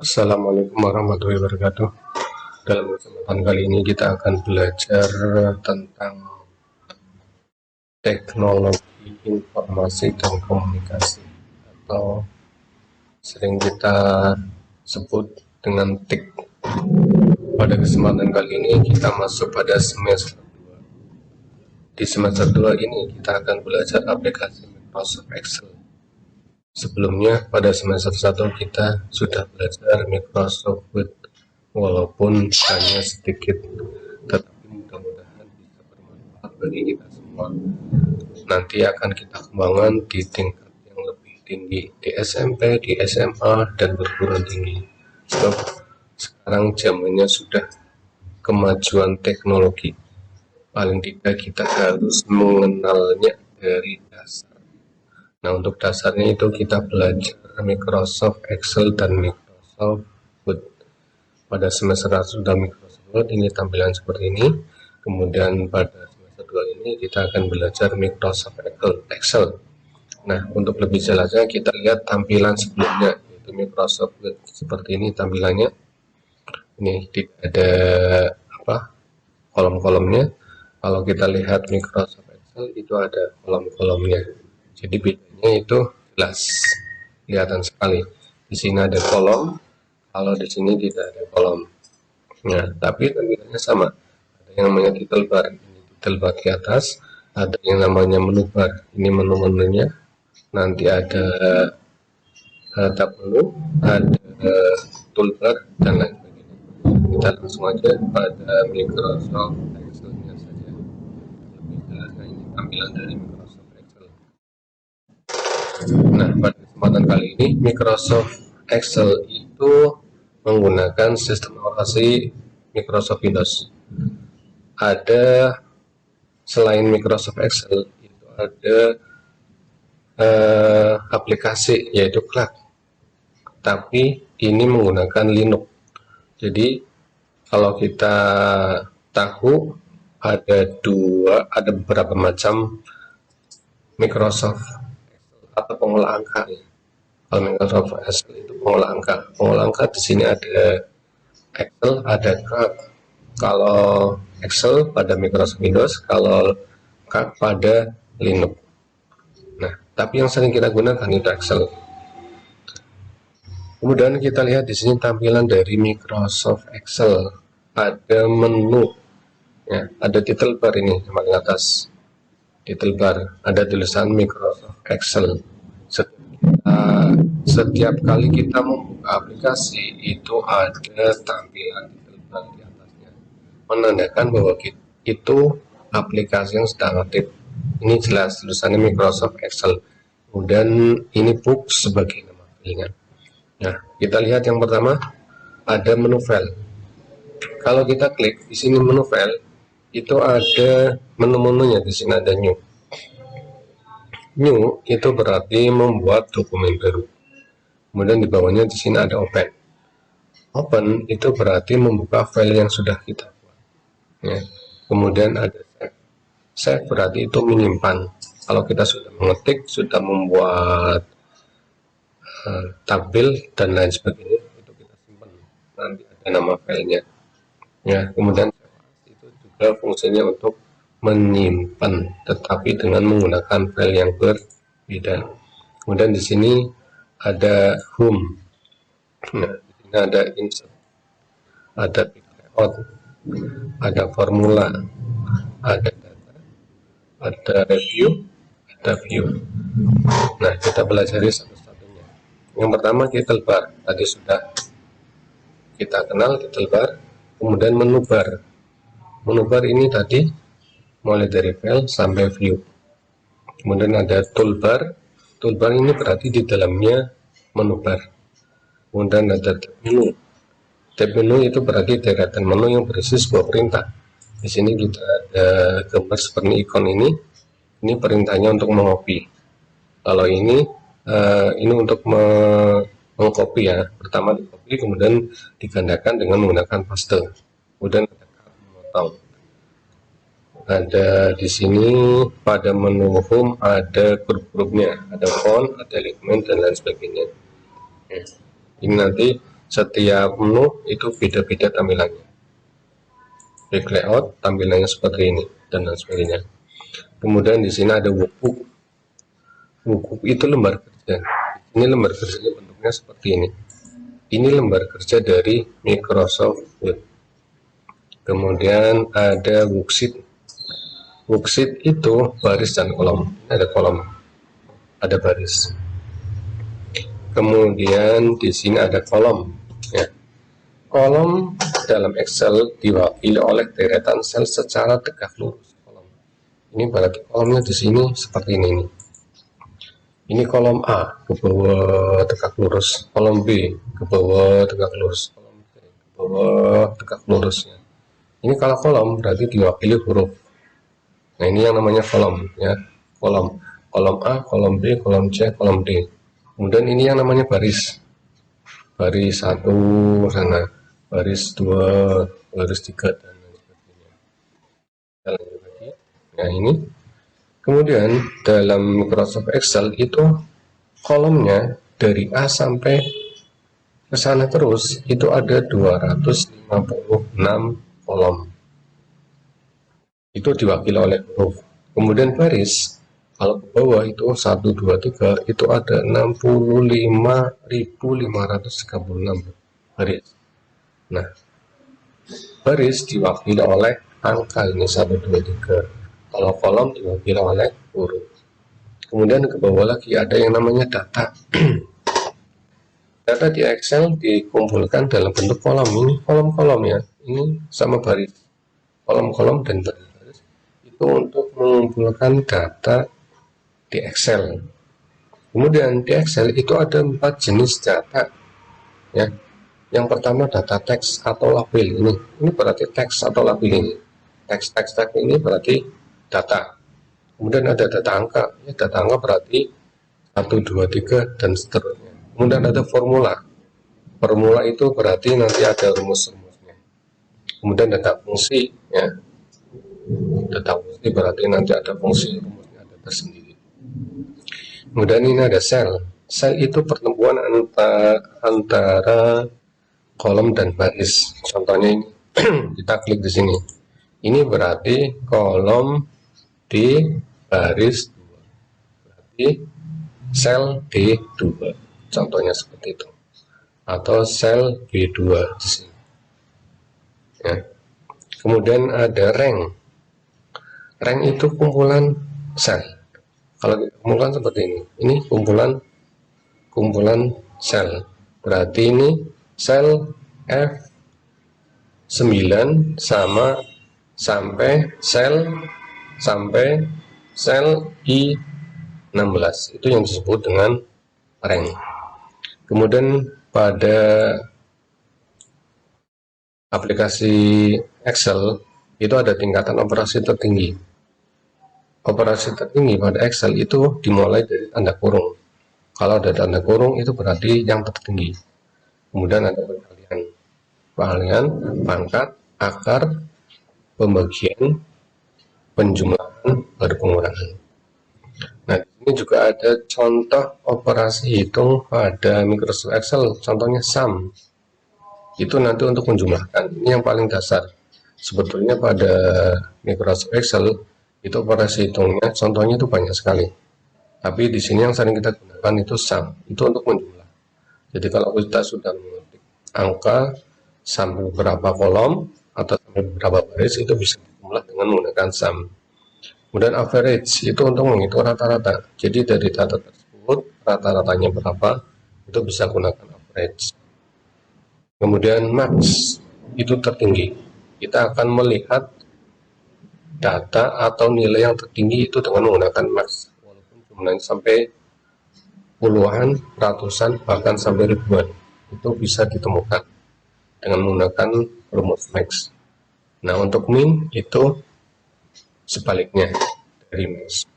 Assalamualaikum warahmatullahi wabarakatuh. Dalam kesempatan kali ini kita akan belajar tentang teknologi informasi dan komunikasi atau sering kita sebut dengan TIK. Pada kesempatan kali ini kita masuk pada semester 2. Di semester 2 ini kita akan belajar aplikasi Microsoft Excel. Sebelumnya pada semester 1 kita sudah belajar Microsoft Word, walaupun hanya sedikit, tetapi mudah-mudahan bisa bermanfaat bagi kita semua. Nanti akan kita kembangkan di tingkat yang lebih tinggi, di SMP, di SMA, dan perguruan tinggi. Sebab sekarang zamannya sudah kemajuan teknologi. Paling tidak kita harus mengenalnya dari dasar. Nah, untuk dasarnya itu kita belajar Microsoft Excel dan Microsoft Word. Pada semester 1 sudah Microsoft Word, ini tampilan seperti ini. Kemudian pada semester 2 ini kita akan belajar Microsoft Excel. Nah, untuk lebih jelasnya kita lihat tampilan sebelumnya, yaitu Microsoft Word. Seperti ini tampilannya. Ini tidak ada kolom-kolomnya. Kalau kita lihat Microsoft Excel itu ada kolom-kolomnya. Jadi bedanya itu jelas, kelihatan sekali. Di sini ada kolom, kalau di sini tidak ada kolom. Nah, tapi tampilannya sama. Ada yang namanya title bar, ini title bar di atas. Ada yang namanya menu bar, ini menu-menunya. Nanti ada tab menu, ada toolbar dan lain sebagainya. Kita langsung aja pada Microsoft Excel-nya saja. Lebih jelasnya ini tampilan dari Microsoft Excel. Nah, pada kesempatan kali ini Microsoft Excel itu menggunakan sistem operasi Microsoft Windows. Ada selain Microsoft Excel itu ada aplikasi yaitu Clark, tapi ini menggunakan Linux. Jadi kalau kita tahu ada beberapa macam Microsoft atau pengolah angka. Kalau Microsoft Excel itu pengolah angka. Pengolah angka di sini ada Excel, ada Calc. Kalau Excel pada Microsoft Windows, kalau Calc pada Linux. Nah, tapi yang sering kita gunakan itu Excel. Kemudian kita lihat di sini tampilan dari Microsoft Excel. Ada menu, ya, ada title bar ini yang paling atas. Title bar, ada tulisan Microsoft Excel. Setiap kali kita membuka aplikasi itu ada tampilan title bar di atasnya, menandakan bahwa itu aplikasi yang sedang aktif. Ini jelas tulisannya Microsoft Excel. Kemudian ini book sebagai nama filenya. Nah, kita lihat yang pertama ada menu file. Kalau kita klik di sini menu file, itu ada menu-menunya. Di sini ada new. New itu berarti membuat dokumen baru. Kemudian di bawahnya di sini ada open. Open itu berarti membuka file yang sudah kita buat. Ya. Kemudian ada save. Save berarti itu menyimpan. Kalau kita sudah mengetik, sudah membuat tabel dan lain sebagainya, itu kita simpan. Nanti ada nama filenya. Ya. Kemudian itu juga fungsinya untuk menyimpan, tetapi dengan menggunakan file yang berbeda. Kemudian di sini ada home. Nah, di sini ada insert, ada layout, ada formula, ada data, ada review, ada view. Nah, kita pelajari satu-satunya. Yang pertama title bar, tadi sudah kita kenal title bar. Kemudian menu bar. Menu bar ini tadi mulai dari file sampai view. Kemudian ada toolbar. Toolbar ini berarti di dalamnya menu bar. Kemudian ada tab menu. Tab menu itu berarti deretan menu yang berisi sebuah perintah. Di sini kita ada gambar seperti ikon ini. Ini perintahnya untuk mengcopy. Kalau ini untuk mengcopy ya. Pertama di copy, kemudian digandakan dengan menggunakan paste. Kemudian ada memotong. Ada di sini pada menu home ada grup-grupnya, ada font, ada element dan lain sebagainya. Ini nanti setiap menu itu beda-beda tampilannya. Klik layout, tampilannya seperti ini dan lain sebagainya. Kemudian di sini ada workbook. Workbook itu lembar kerja. Ini lembar kerjanya bentuknya seperti ini. Ini lembar kerja dari Microsoft Word. Kemudian ada worksheet. Worksheet itu baris dan kolom. Ini ada kolom, ada baris. Kemudian di sini ada kolom. Ya. Kolom dalam Excel diwakili oleh deretan sel secara tegak lurus. Kolom. Ini berarti kolomnya di sini seperti ini. Ini kolom A ke bawah tegak lurus, kolom B ke bawah tegak lurus, kolom C ke bawah tegak lurusnya. Ini kalau kolom berarti diwakili huruf. Nah, ini yang namanya kolom, ya. Kolom A, kolom B, kolom C, kolom D. Kemudian ini yang namanya baris. Baris 1 sana, baris 2, baris 3 dan lain sebagainya. Kita lanjut lagi. Nah, ini. Kemudian dalam Microsoft Excel itu kolomnya dari A sampai ke sana terus itu ada 256 kolom. Itu diwakili oleh huruf. Kemudian baris, kalau ke bawah itu 1, 2, 3, itu ada 65.536 baris. Nah, baris diwakili oleh angka ini 1, 2, 3. Kalau kolom diwakili oleh huruf. Kemudian ke bawah lagi ada yang namanya data. Data di Excel dikumpulkan dalam bentuk kolom. Ini kolom-kolom ya. Ini sama baris. Kolom-kolom dan baris. Itu untuk mengumpulkan data di Excel. Kemudian di Excel itu ada 4 jenis data, ya. Yang pertama data teks atau label. Ini berarti teks atau label ini. Teks ini berarti data. Kemudian ada data angka. Ya, data angka berarti 1, 2, 3 dan seterusnya. Kemudian ada formula. Formula itu berarti nanti ada rumus-rumusnya. Kemudian data fungsi, ya. Data fungsi berarti nanti ada fungsi rumusnya ada tersendiri. Kemudian ini ada sel. Sel itu pertemuan antara kolom dan baris. Contohnya ini kita klik di sini. Ini berarti kolom di baris 2. Berarti sel B2. Contohnya seperti itu. Atau sel B2 di sini. Ya. Kemudian ada rank. Rank itu kumpulan sel. Kalau kita kumpulkan seperti ini. Ini kumpulan sel. Berarti ini sel F9 sampai sel I16. Itu yang disebut dengan rank. Kemudian pada aplikasi Excel itu ada tingkatan operasi tertinggi. Operasi tertinggi pada Excel itu dimulai dari tanda kurung. Kalau ada tanda kurung itu berarti yang tertinggi. Kemudian ada pengalihan, pangkat, akar, pembagian, penjumlahan, baru pengurangan. Nah, ini juga ada contoh operasi hitung pada Microsoft Excel, contohnya sum. Itu nanti untuk menjumlahkan. Ini yang paling dasar. Sebetulnya pada Microsoft Excel itu operasi hitungnya, contohnya itu banyak sekali. Tapi di sini yang sering kita gunakan itu sum, itu untuk menjumlah. Jadi kalau kita sudah mengetik angka sampai beberapa kolom atau sampai beberapa baris itu bisa dijumlah dengan menggunakan sum. Kemudian average itu untuk menghitung rata-rata. Jadi dari data tersebut rata-ratanya berapa itu bisa gunakan average. Kemudian max itu tertinggi. Kita akan melihat data atau nilai yang tertinggi itu dengan menggunakan max, walaupun jumlahnya sampai puluhan, ratusan, bahkan sampai ribuan, itu bisa ditemukan dengan menggunakan rumus max. Nah, untuk min itu sebaliknya dari max.